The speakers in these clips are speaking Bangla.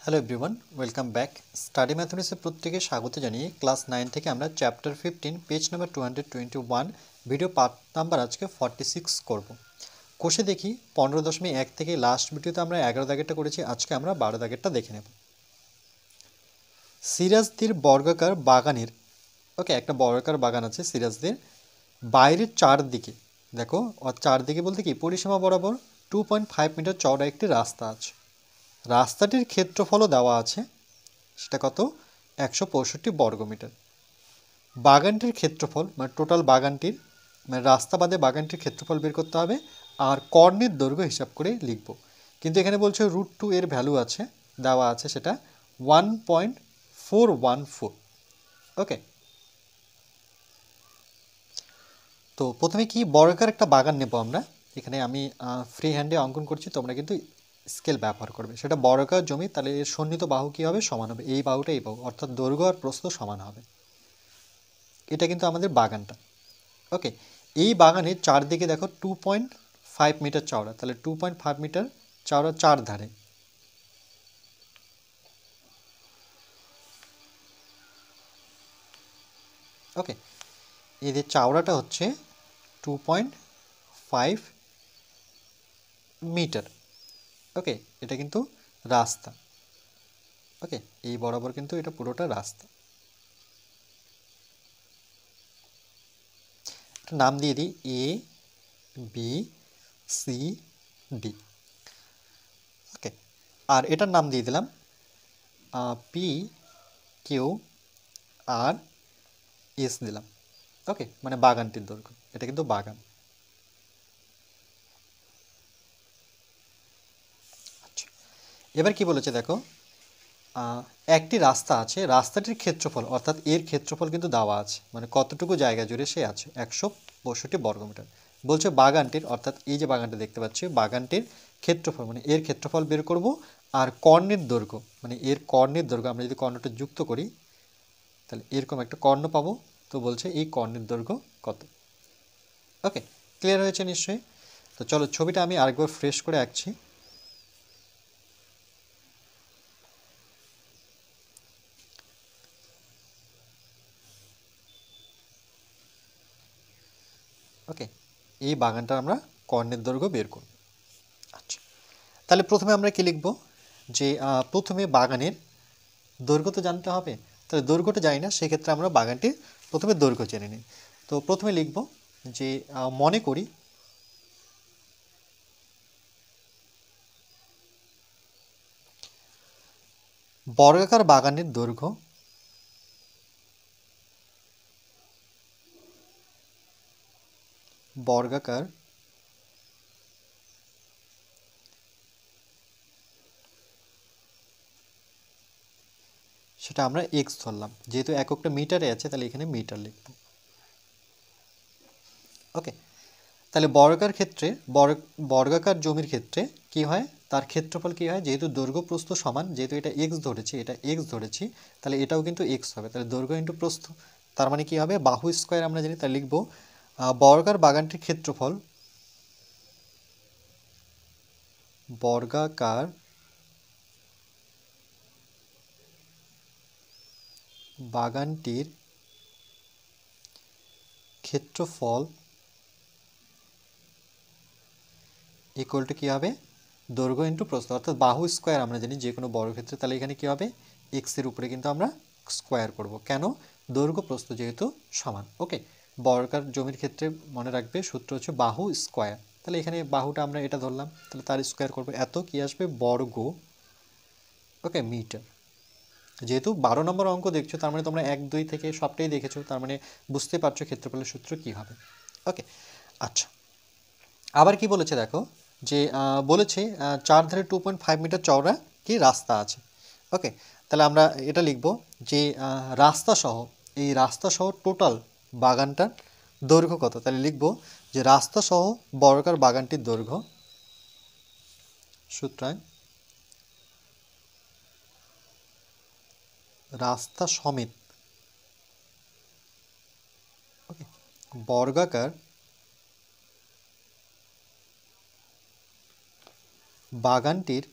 Hello everyone, welcome back. Study ম্যাথমেটিক্সে প্রত্যেকে স্বাগত জানিয়ে ক্লাস 9 থেকে আমরা chapter 15 page number 221 video part number আজকে 46 করব। কোষে দেখি 15.1 থেকে লাস্ট ভিডিওতে আমরা 11 দাগেরটা করেছি, আজকে আমরা 12 দাগেরটা দেখে নেব। সিরাজদির বর্গাকার বাগানের একটা বর্গাকার বাগান আছে সিরাজদের, বাইরের চারদিকে দেখো, চারদিকে বলতে কি পরিসীমা বরাবর 2.5 মিটার চওড়া একটি রাস্তা আছে। রাস্তাটির ক্ষেত্রফলও দেওয়া আছে, সেটা কত? 165 বর্গমিটার। বাগানটির ক্ষেত্রফল মানে টোটাল বাগানটির মানে রাস্তা বাদে বাগানটির ক্ষেত্রফল বের করতে হবে, আর কর্ণের দৈর্ঘ্য হিসাব করে লিখব। কিন্তু এখানে বলছে √2 এর ভ্যালু আছে, দেওয়া আছে, সেটা 1.414। ওকে, তো প্রথমে কি বর্গাকার একটা বাগান নেব আমরা। এখানে আমি ফ্রি হ্যান্ডে অঙ্কন করছি, তোমরা কিন্তু স্কেল ব্যবহার করবে। সেটা বর্গাকার জমি, তাহলে এর সন্নিহিত বাহু কী হবে? সমান হবে। এই বাহুটা এই বাহু, অর্থাৎ দৈর্ঘ্য আর প্রস্থ সমান হবে। এটা কিন্তু আমাদের বাগানটা। ওকে, এই বাগানের চারদিকে দেখো 2.5 মিটার চওড়া, তাহলে 2.5 মিটার চওড়া চার ধারে। ওকে, এদের চাওড়াটা হচ্ছে 2.5 মিটার। ওকে, এটা কিন্তু রাস্তা। ওকে, এই বরাবর কিন্তু এটা পুরোটা রাস্তা। নাম দিয়ে দিই ABCD। ওকে, আর এটার নাম দিয়ে দিলাম PQRS দিলাম। ওকে, মানে বাগানটির দৈর্ঘ্য, এটা কিন্তু বাগান। আচ্ছা, এবার কি বলেছে দেখো, একটি রাস্তা আছে, রাস্তাটির ক্ষেত্রফল অর্থাৎ এর ক্ষেত্রফল কিন্তু দেওয়া আছে, মানে কতটুকু জায়গা জুড়ে সে আছে, 165 বর্গমিটার। বলছে বাগানটির অর্থাৎ এই যে বাগানটা দেখতে পাচ্ছি, বাগানটির ক্ষেত্রফল মানে এর ক্ষেত্রফল বের করব, আর কর্ণের দৈর্ঘ্য মানে এর কর্ণের দৈর্ঘ্য আমরা যদি কর্ণটা যুক্ত করি তাহলে এরকম একটা কর্ণ পাবো। তো বলছে এই কর্ণের দৈর্ঘ্য কত। ওকে, ক্লিয়ার হয়েছে নিশ্চয়ই? তো চলো ছবিটা আমি আরেকবার ফ্রেশ করে আঁকছি। ওকে, এই বাগানটা আমরা কর্ণের দৈর্ঘ্য বের করব। আচ্ছা, তাহলে প্রথমে আমরা কি লিখব, যে প্রথমে বাগানের দৈর্ঘ্য তো জানতে হবে। তাহলে দৈর্ঘ্যটা জানি না, সেক্ষেত্রে আমরা বাগানটির প্রথমে দৈর্ঘ্য জেনে নিই। তো প্রথমে লিখব যে মনে করি বর্গাকার বাগানের দৈর্ঘ্য বর্গাকার সেটা আমরা এক্স ধরলাম, যেহেতু এককটা মিটারে আছে তাহলে এখানে মিটার লিখব। ওকে, তাহলে বর্গাকার ক্ষেত্রে বর্গাকার জমির ক্ষেত্রে কি হয়, তার ক্ষেত্রফল কি হয়, যেহেতু দৈর্ঘ্য প্রস্থ সমান, যেহেতু এটা এক্স ধরেছি, এটা এক্স ধরেছি, তাহলে এটাও কিন্তু এক্স হবে। তাহলে দৈর্ঘ্য ইন্টু প্রস্থ, তার মানে কি হবে, বাহু স্কোয়ার আমরা জানি, তাহলে লিখব বর্গাকার বাগানটির ক্ষেত্রফল বর্গাকার বাগানটির ক্ষেত্রফল ইকুয়াল টু কী হবে, দৈর্ঘ্য ইন্টু প্রস্থ, অর্থাৎ বাহু স্কোয়ার আমরা জানি যে কোনো বর্গক্ষেত্রে, তাহলে এখানে কী হবে, এক্সের উপরে কিন্তু আমরা স্কোয়ার করব। কেন? দৈর্ঘ্য প্রস্থ যেহেতু সমান। ওকে, বর্গাকার জমির ক্ষেত্রে মনে রাখবে সূত্র হচ্ছে বাহু স্কোয়ার, তাহলে এখানে বাহুটা আমরা এটা ধরলাম, তাহলে তার স্কোয়ার করব, এত কি আসবে, বর্গ ওকে মিটার। যেহেতু 12 নম্বর অঙ্ক দেখছো, তার মানে তোমরা 1, 2 থেকে সবটাই দেখেছো, তার মানে বুঝতে পারছো ক্ষেত্রফলের সূত্র কী হবে। ওকে, আচ্ছা, আবার কি বলেছে দেখো, যে বলেছে চার ধারে 2.5 মিটার চওড়া কি রাস্তা আছে। ওকে, তাহলে আমরা এটা লিখব যে রাস্তা সহ, এই রাস্তা সহ টোটাল বাগানটার দৈর্ঘ্য কত। তাহলে লিখব যে রাস্তা সহ বর্গাকার বাগানটির দৈর্ঘ্য, সুতরাং রাস্তা সমেত ওকে বর্গাকার বাগানটির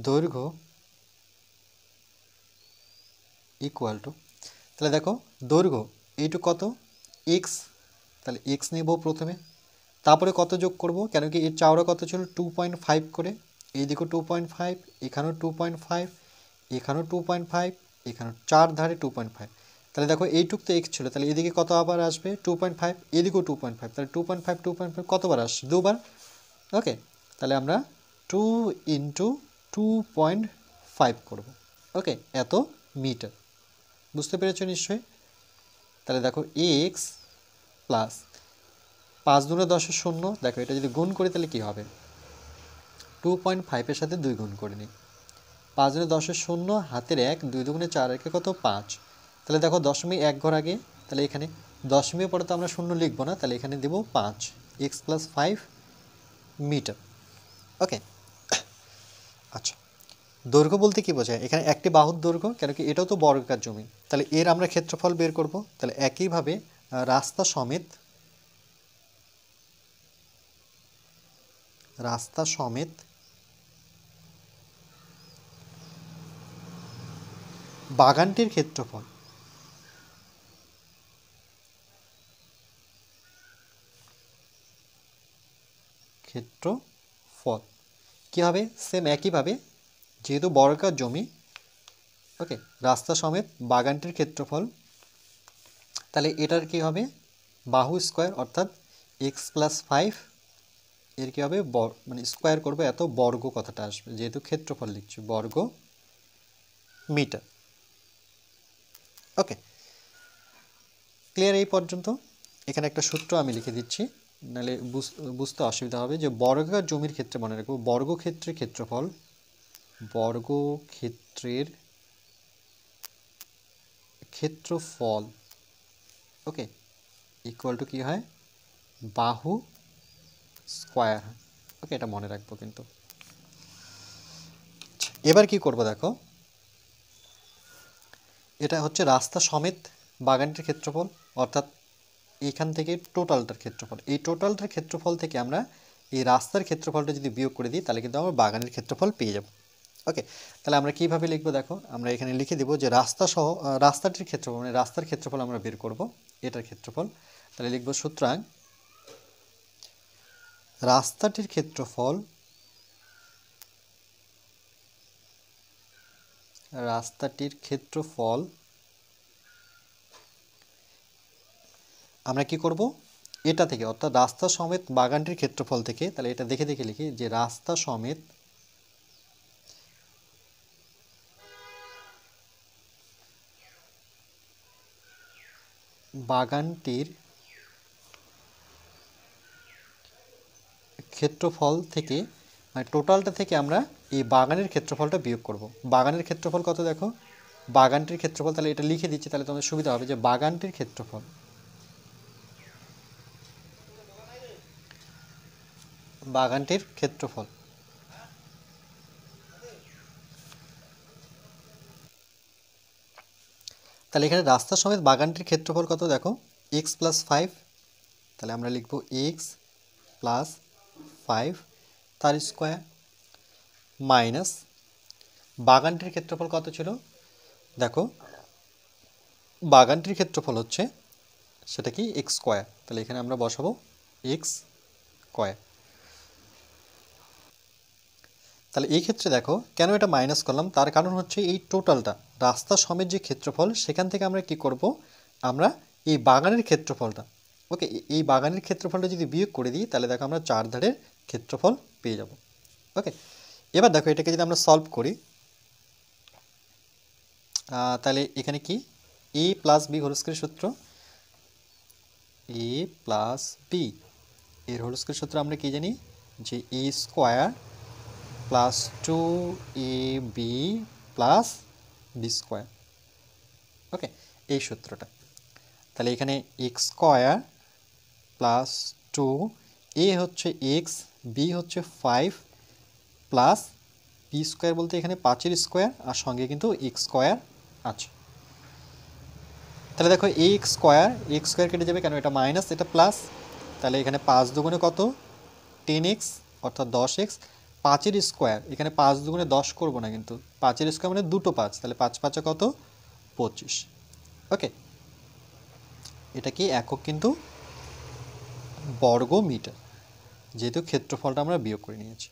দৈর্ঘ্য ইকুয়াল টু, তাহলে দেখো দৈর্ঘ্য এইটুকু কত এক্স, তাহলে এক্স নেব প্রথমে, তারপরে কত যোগ করব, কেন কি এর চাওড়া কত ছিল 2.5 করে, এইদিকেও 2.5, এখানেও 2.5, এখানেও 2.5, এখানেও চার ধারে 2.5, তাহলে দেখো এইটুক তো এক্স ছিল, তাহলে এদিকে কত আবার আসবে 2.5, এদিকেও 2.5, তাহলে 2.5 কতবার আসছে দুবার। ওকে, তাহলে আমরা 2 ইন্টু 2.5 করব। ওকে, এত মিটার, বুঝতে পেরেছো নিশ্চয়ই। তাহলে দেখো এক্স প্লাস 5 দুগুণে 10 শূন্য, দেখো এটা যদি গুণ করি তাহলে কী হবে, 2.5 সাথে 2 গুণ করে নিই, 5 দুগুণে 10 শূন্য, হাতের 1, 2 দুগুণে 4, একে কত 5, তাহলে দেখো দশমিক 1 ঘর আগে, তাহলে এখানে দশমিকের পরে তো আমরা শূন্য লিখবো না, তাহলে এখানে দেবো 5, এক্স প্লাস 5 মিটার। ওকে, আচ্ছা দৈর্ঘ্য বলতে কি বোঝায়, এখানে একটি বাহুর দৈর্ঘ্য, কেন কি এটাও তো বর্গাকার জমি, তাহলে এর আমরা ক্ষেত্রফল বের করব। তাহলে একইভাবে রাস্তা সমেত বাগানটির ক্ষেত্রফল, কী হবে, সেম একইভাবে যেহেতু বর্গাকার জমি, ওকে, রাস্তা সমেত বাগানটির ক্ষেত্রফল, তাহলে এটার কি হবে বাহু স্কোয়ার, অর্থাৎ এক্স প্লাস 5 এর কী হবে মানে স্কোয়ার করবো, এত বর্গ কথাটা আসবে, যেহেতু ক্ষেত্রফল লিখছি বর্গ মিটার। ওকে, ক্লিয়ার এই পর্যন্ত। এখানে একটা সূত্র আমি লিখে দিচ্ছি, নাহলে বুঝতে অসুবিধা হবে, যে বর্গাকার জমির ক্ষেত্রে মনে রাখবো বর্গক্ষেত্রের ক্ষেত্রফল, ওকে, ইকুয়াল টু কী হয়, বাহু স্কোয়ার। ওকে, এটা মনে রাখবো কিন্তু। এবার কি করব দেখো, এটা হচ্ছে রাস্তা সমেত বাগানটির ক্ষেত্রফল, অর্থাৎ এখান থেকে টোটালটার ক্ষেত্রফল, এই টোটালটার ক্ষেত্রফল থেকে আমরা এই রাস্তার ক্ষেত্রফলটা যদি বিয়োগ করে দিই তাহলে কিন্তু আমরা বাগানের ক্ষেত্রফল পেয়ে যাব। ওকে, তাহলে আমরা কীভাবে লিখবো দেখো, আমরা এখানে লিখে দেবো যে রাস্তাটির ক্ষেত্রফল, মানে রাস্তার ক্ষেত্রফল আমরা বের করব, এটার ক্ষেত্রফল, তাহলে লিখবো সুতরাং রাস্তাটির ক্ষেত্রফল আমরা কি করব, এটা থেকে, অর্থাৎ রাস্তা সমেত বাগানটির ক্ষেত্রফল থেকে, তাহলে এটা দেখে দেখে লিখি যে রাস্তা সমেত বাগানটির ক্ষেত্রফল থেকে, মানে টোটালটা থেকে আমরা এই বাগানের ক্ষেত্রফলটা বিয়োগ করব। বাগানের ক্ষেত্রফল কত দেখো, বাগানটির ক্ষেত্রফল, তাহলে এটা লিখে দিচ্ছি, তাহলে তোমাদের সুবিধা হবে, যে বাগানটির ক্ষেত্রফল, তাহলে এখানে রাস্তা সমেত বাগানটির ক্ষেত্রফল কত দেখো, এক্স প্লাস 5, তাহলে আমরা লিখব এক্স প্লাস 5 তার স্কোয়ার, মাইনাস বাগানটির ক্ষেত্রফল কত ছিল দেখো, বাগানটির ক্ষেত্রফল হচ্ছে সেটা কি এক্স স্কোয়ার, তাহলে এখানে আমরা বসাবো এক্স স্কোয়ার। তাহলে এই ক্ষেত্রে দেখো কেন এটা মাইনাস করলাম, তার কারণ হচ্ছে এই টোটালটা রাস্তা সমেত যে ক্ষেত্রফল, সেখান থেকে আমরা কি করব, আমরা এই বাগানের ক্ষেত্রফলটা, ওকে, এই বাগানের ক্ষেত্রফলটা যদি বিয়োগ করে দিই তাহলে দেখো আমরা চার ধারের ক্ষেত্রফল পেয়ে যাব। ওকে, এবার দেখো এটাকে যদি আমরা সলভ করি, তাহলে এখানে কি a plus b whole square সূত্র, এ প্লাস বি এর হোল স্কয়ার সূত্র আমরা কি জানি, যে a square plus 2ab plus b square. Okay, এই সূত্রটা, তাহলে এখানে এক্স স্কোয়ার প্লাস 2, এ হচ্ছে এক্স, বি হচ্ছে 5 প্লাস বি স্কোয়ার বলতে এখানে 5-এর স্কোয়ার, আর সঙ্গে কিন্তু এক্স স্কোয়ার আছে। তাহলে দেখো এক্স স্কোয়ার কেটে যাবে, কেন এটা মাইনাস এটা প্লাস, তাহলে এখানে 5 দুগুণে কত 10x, অর্থাৎ 10x, 5-এর স্কোয়ার, এখানে 5 দুগুণে 10 করব না, কিন্তু 5-এর স্কোয়ার মানে দুটো 5, তাহলে 5 5 কত 25। ওকে, এটা কি একক কিন্তু বর্গ মিটার, যেহেতু ক্ষেত্রফলটা আমরা বিয়োগ করে নিয়েছি।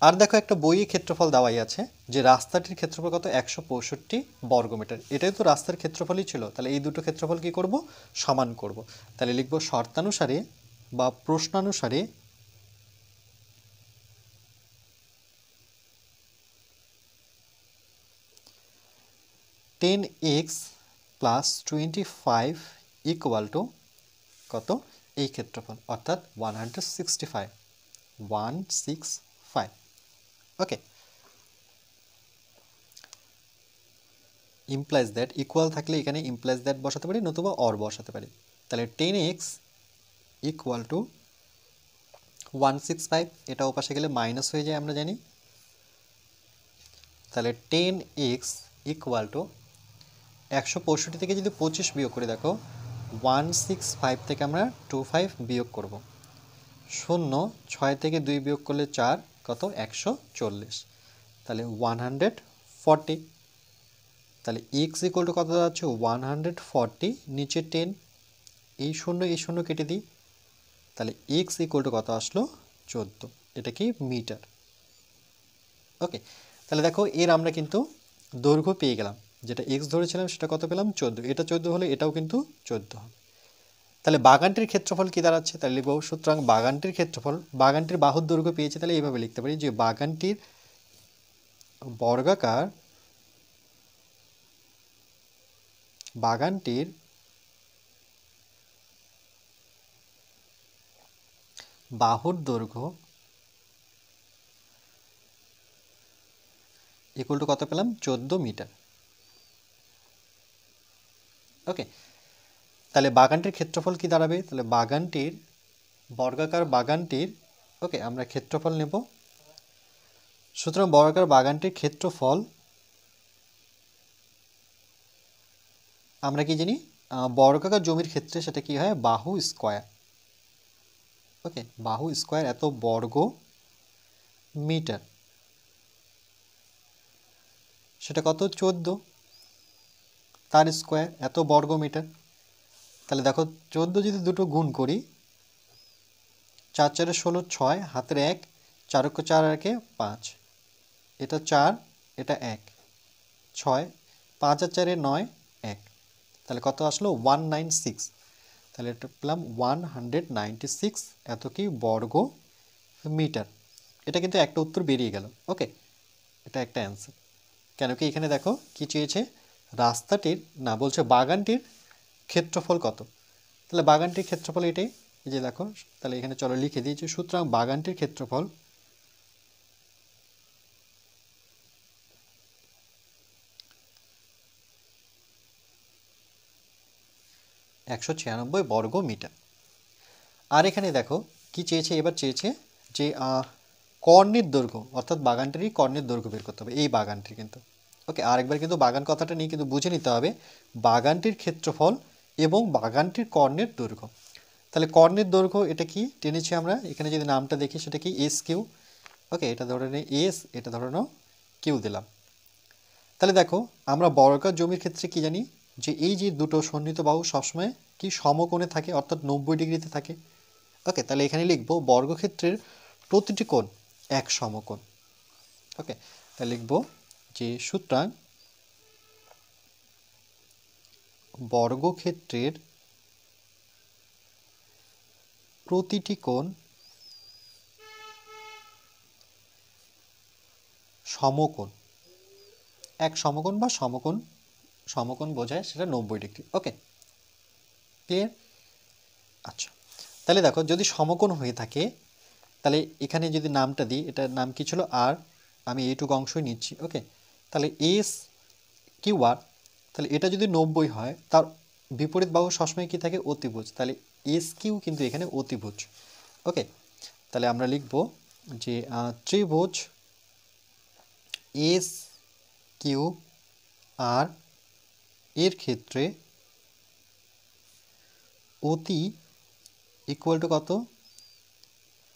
আর দেখো একটা বইয়ে ক্ষেত্রফল দেওয়াই আছে যে রাস্তাটির ক্ষেত্রফল কত 165 বর্গমিটার, এটাই তো রাস্তার ক্ষেত্রফলই ছিল, তাহলে এই দুটো ক্ষেত্রফল কি করব সমান করব। তাহলে লিখব শর্তানুসারে বা প্রশ্নানুসারে (10x + 25) ইকুয়াল টু কত এই ক্ষেত্রফল, অর্থাৎ 165। ওকে, ইমপ্লাইজ দ্যাট, ইকুয়াল থাকলে এখানে ইমপ্লাইজ দ্যাট বসাতে পারি, নতুবা অর বসাতে পারি। তাহলে 10x ইকুয়াল টু 165, এটা ওপাশে গেলে মাইনাস হয়ে যায় আমরা জানি। তাহলে 10x ইকুয়াল টু 165 থেকে যদি 25 বিয়োগ করে দেখো 165 থেকে আমরা 25 বিয়োগ করব, 0 6 থেকে 2 বিয়োগ করলে 4 কত 140, তাহলে 140। তাহলে x ইকুয়াল টু কত দাঁড়াচ্ছে 140, নিচে 10, এই শূন্য কেটে দিই, তাহলে x ইকুয়াল টু কত আসলো 14, এটা কি মিটার। ওকে, তাহলে দেখো এর আমরা কিন্তু দৈর্ঘ্য পেয়ে গেলাম, যেটা x ধরেছিলাম সেটা কত পেলাম 14, এটা 14 হলে এটাও কিন্তু 14 হবে। তাহলে বাগানটির ক্ষেত্রফল কি দাঁড়াচ্ছে, তাহলে লিখব সুতরাং বাগানটির ক্ষেত্রফল, বাগানটির বাহুর দৈর্ঘ্য পেয়েছে, তাহলে এইভাবে লিখতে পারি যে বাগানটির বর্গাকার বাহুর দৈর্ঘ্য ইকুয়াল টু কত পেলাম 14 মিটার। ওকে, তাহলে বাগানটির ক্ষেত্রফল কি দাঁড়াবে, তাহলে বাগানটির বর্গাকার বাগানটির, ওকে আমরা ক্ষেত্রফল নেব, সুতরাং বর্গাকার বাগানটির ক্ষেত্রফল আমরা কি জানি বর্গাকার জমির ক্ষেত্রে সেটা কি হয় বাহু স্কয়ার। ওকে, বাহু স্কয়ার এত বর্গ মিটার, সেটা কত 14, তার স্কয়ার এত বর্গ মিটার। তাহলে দেখো 14 যদি দুটো গুণ করি, 4 4 16 6, হাতের 1, 4 4 আর 5, এটা 4 এটা 1, 6, 5 আর 4 9, 1, তাহলে কত আসলো 196, তাহলে এটা পেলাম 196 এত কি বর্গ মিটার। এটা কিন্তু একটা উত্তর বেরিয়ে গেল। ওকে, এটা একটা অ্যান্সার। কেন কি এখানে দেখো কি চেয়েছে, রাস্তাটির না বলছে বাগানটির ক্ষেত্রফল কত, তাহলে বাগানটির ক্ষেত্রফল এটাই, এই যে দেখো, তাহলে এখানে চলো লিখে দিয়েছি, সুতরাং বাগানটির ক্ষেত্রফল 196 বর্গ মিটার। আর এখানে দেখো কি চেয়েছে, এবার চেয়েছে যে কর্ণের দৈর্ঘ্য, অর্থাৎ বাগানটিরই কর্ণের দৈর্ঘ্য বের করতে হবে, এই বাগানটির কিন্তু। ওকে, আরেকবার কিন্তু বাগান কথাটা নিয়ে কিন্তু বুঝে নিতে হবে, বাগানটির ক্ষেত্রফল এবং বাগানটির কর্ণের দৈর্ঘ্য। তাহলে কর্ণের দৈর্ঘ্য এটা কি টেনেছি আমরা, এখানে যদি নামটা দেখি সেটা কি এস কিউ। ওকে, এটা ধরে নে এস, এটা ধরে নাও কিউ দিলাম। তাহলে দেখো আমরা বর্গাকার জমির ক্ষেত্রে কি জানি, যে এই যে দুটো সন্নিহিত বাহু সবসময় কি সমকোণে থাকে, অর্থাৎ 90 ডিগ্রিতে থাকে। ওকে, তাহলে এখানে লিখব বর্গক্ষেত্রের প্রতিটি কোণ এক সমকোণ। ওকে, তাহলে লিখব যে সুতরাং বর্গক্ষেত্রের প্রতিটি কোণ সমকোণ, এক সমকোণ বা সমকোণ, সমকোণ বোঝায় সেটা 90 ডিগ্রি। ওকে, ক্লিয়ার? আচ্ছা, তাহলে দেখো যদি সমকোণ হয়ে থাকে, তাহলে এখানে যদি নামটা দিই, এটার নাম কি ছিল আর, আমি এইটুকু অংশই নিচ্ছি। ওকে, তাহলে এস কিউ আর, তাহলে এটা যদি 90 হয়, তার বিপরীত বাহু সবসময় কি থাকে অতিভুজ, তাহলে এস কিউ কিন্তু এখানে অতিভুজ। ওকে, তাহলে আমরা লিখব যে ত্রিভুজ এস কিউ আর এর ক্ষেত্রে অতি ইকুয়াল টু কত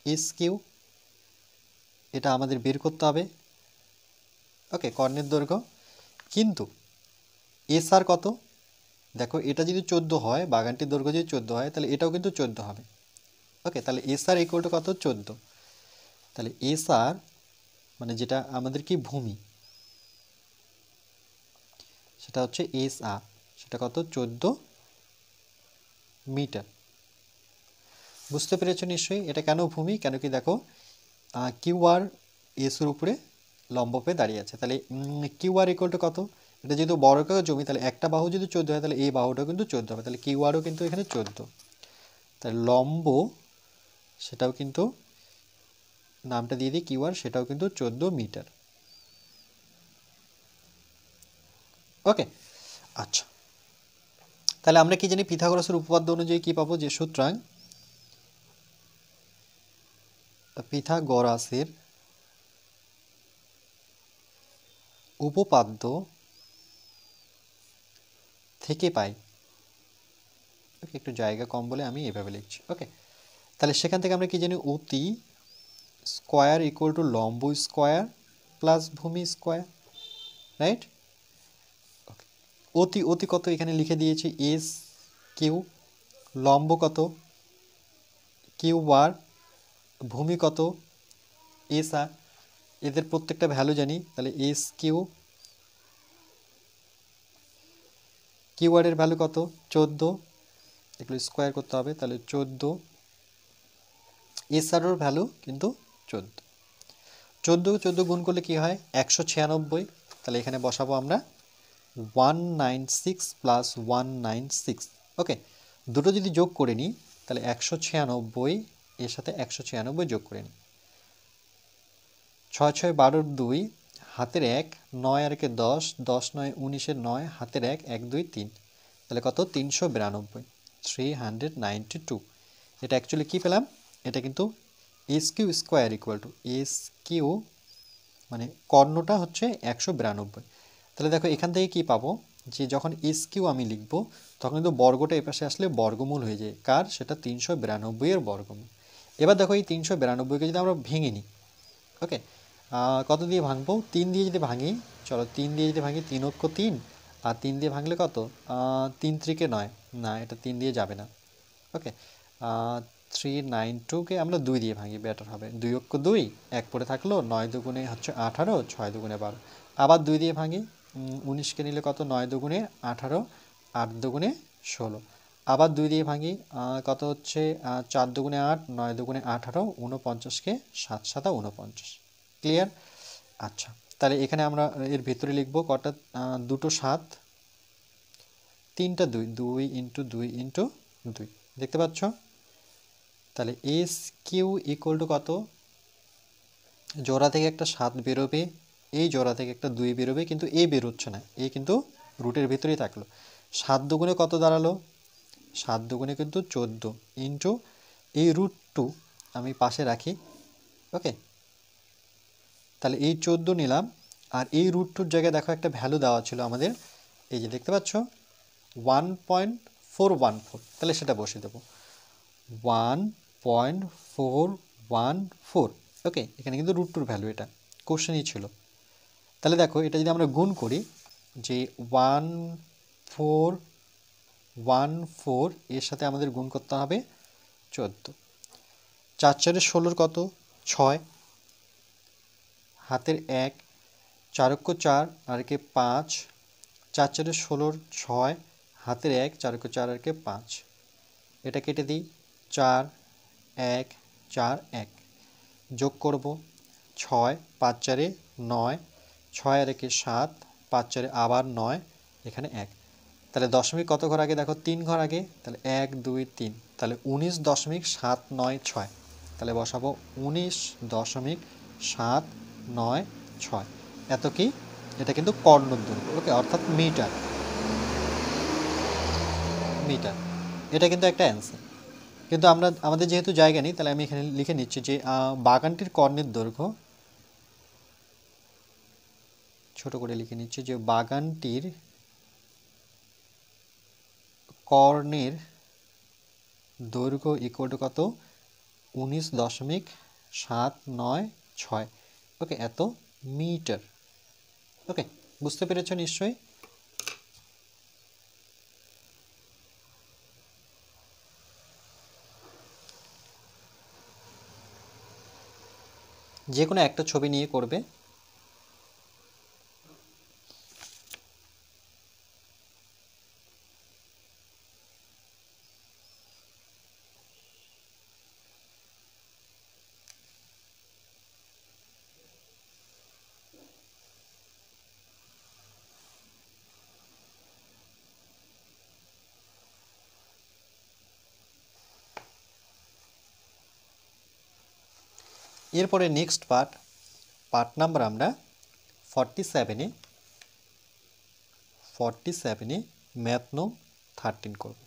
এস কিউ, এটা আমাদের বের করতে হবে। ওকে, কর্ণের দৈর্ঘ্য। কিন্তু এসআর কত? দেখো এটা যদি 14 হয়, বাগানটির দৈর্ঘ্য যদি 14 হয়, তাহলে এটাও কিন্তু 14 হবে। ওকে, তাহলে এসআর ইকুয়াল টু কত? 14। তাহলে এসআর মানে যেটা আমাদের কি ভূমি, সেটা হচ্ছে এসআর, সেটা কত? 14 মিটার। বুঝতে পেরেছো নিশ্চয়ই এটা কেন ভূমি? কেন কি দেখো কিউআর এসের উপরে লম্ব পেয়ে দাঁড়িয়ে আছে। তাহলে কিউআর ইকুয়াল টু কত? এটা যেহেতু বর্গাকার জমি, তাহলে একটা বাহু যদি 14 হয়, তাহলে এই বাহুটাও কিন্তু 14 হবে। তাহলে কিউআরও কিন্তু এখানে 14। তাহলে লম্ব সেটাও কিন্তু নামটা দিয়ে দিই কিউআর, সেটাও কিন্তু 14 মিটার। ওকে, আচ্ছা, তাহলে আমরা কি জানি পিথাগোরাসের উপপাদ্য অনুযায়ী কি পাবো? যে সুতরাং পিথাগোরাসের উপপাদ্য থেকে পাই। ওকে, একটু জায়গা কম বলে আমি এভাবে লিখছি। ওকে, তাহলে সেখান থেকে আমরা কি জানি? অতি স্কোয়ার ইকুয়াল টু লম্ব স্কোয়ার প্লাস ভূমি স্কোয়ার, রাইট? অতি অতি কত এখানে লিখে দিয়েছি? S Q. লম্ব কত? কিউ বার। ভূমি কত? S R. এদের প্রত্যেকটা ভ্যালু জানি, তাহলে এস কিউ। কিউ আর এর ভ্যালু কত? 14। এগুলো স্কোয়ার করতে হবে, তাহলে 14। এস আর এর ভ্যালু কিন্তু 14। 14 গুণ করলে কি হয়? 196। তাহলে এখানে বসাবো আমরা 196 প্লাস 196। ওকে, দুটো যদি যোগ করে নিই, তাহলে 196 এর সাথে 196 যোগ করে নিই। 6 6 12 2, হাতের 1, 9 আর 1 10, 10 9 19 9, হাতের 1, 1 2 3। তাহলে কত? 392, 392। এটা অ্যাকচুয়ালি কি পেলাম? এটা কিন্তু S Q square equal to S Q, মানে কর্ণটা হচ্ছে 192। তাহলে দেখো এখান থেকে কি পাবো? যে যখন এস কিউ আমি লিখব, তখন কিন্তু বর্গটা এপাশে আসলে বর্গমূল হয়ে যায়। কার? সেটা 392 এর বর্গমূল। এবার দেখো এই 392কে যদি আমরা ভেঙে নিই, ওকে, কত দিয়ে ভাঙবো? 3 দিয়ে যদি ভাঙি, চলো 3 দিয়ে যদি ভাঙি, 3 অক্ষ 3, আর 3 দিয়ে ভাঙলে কত? 3 3 9, না এটা 3 দিয়ে যাবে না। ওকে, 392কে আমরা 2 দিয়ে ভাঙি, বেটার হবে। 2 অক্ষ 2, 1 পড়ে থাকলো, 9 দুগুণে হচ্ছে 18, 6 দুগুণে 12। আবার 2 দিয়ে ভাঙি, 19কে নিলে কত? 9 দুগুণে 18, 8 দুগুণে 16। আবার 2 দিয়ে ভাঙি, কত হচ্ছে? 4 দুগুণে 8, 9 দুগুণে 18, 49কে 7 7 49। ক্লিয়ার? আচ্ছা, তাহলে এখানে আমরা এর ভিতরে লিখবো কটা? দুটো 7, তিনটা 2, 2 ইন্টু 2 ইন্টু 2, দেখতে পাচ্ছ? তাহলে এস কিউ ইকুয়াল টু কত? জোড়া থেকে একটা 7 বেরোবে, এই জোড়া থেকে একটা 2 বেরোবে, কিন্তু এ বেরোচ্ছে না, এ কিন্তু রুটের ভিতরেই থাকলো। 7 দুগুণে কত দাঁড়ালো? 7 দুগুণে কিন্তু 14 ইন্টু এই √2 আমি পাশে রাখি। ওকে, তাহলে এই 14 নিলাম, আর এই √2 জায়গায় দেখো একটা ভ্যালু দেওয়া ছিল আমাদের, এই যে দেখতে পাচ্ছ 1.414, তাহলে সেটা বসিয়ে দেবো 1.414। ওকে, এখানে কিন্তু √2 ভ্যালু, এটা কোশ্চেনই ছিল। তাহলে দেখো এটা যদি আমরা গুণ করি, যে 1414 এর সাথে আমাদের গুণ করতে হবে 14। 4 4 16 কত? 6, হাতের 1, 4 অক্ষ 4 আর কে 5, 4 4 16, 6, হাতের 1, 4 অক্ষ 4 আর কে 5। এটা কেটে দিই, 4 1 4 1, যোগ করব 6, 5 4 9, 6 আর 1 7, 5 4 আবার 9, এখানে 1। তাহলে দশমিক কত ঘর আগে? দেখো 3 ঘর আগে, তাহলে 1 2 3, তাহলে 19.796। তাহলে বসাবো 19.796। এত কি? এটা কিন্তু কর্ণর দৈর্ঘ্য। ওকে, অর্থাৎ মিটার। মিটার, এটা কিন্তু একটা অ্যান্সার। কিন্তু আমরা আমাদের যেহেতু জায়গা নেই, তাহলে আমি এখানে লিখে নিচ্ছি যে বাগানটির কর্ণের দৈর্ঘ্য, ছোট করে লিখে নিচ্ছি যে বাগানটির কর্ণের দৈর্ঘ্য ইকুয়াল টু কত? 19.796। ওকে, এত মিটার। ওকে, বুঝতে পেরেছ নিশ্চয়ই? যে কোনো একটা ছবি নিয়ে করবে। এরপরে নেক্সট পার্ট নাম্বার আমরা 47-এ ম্যাথ নো 13 করব।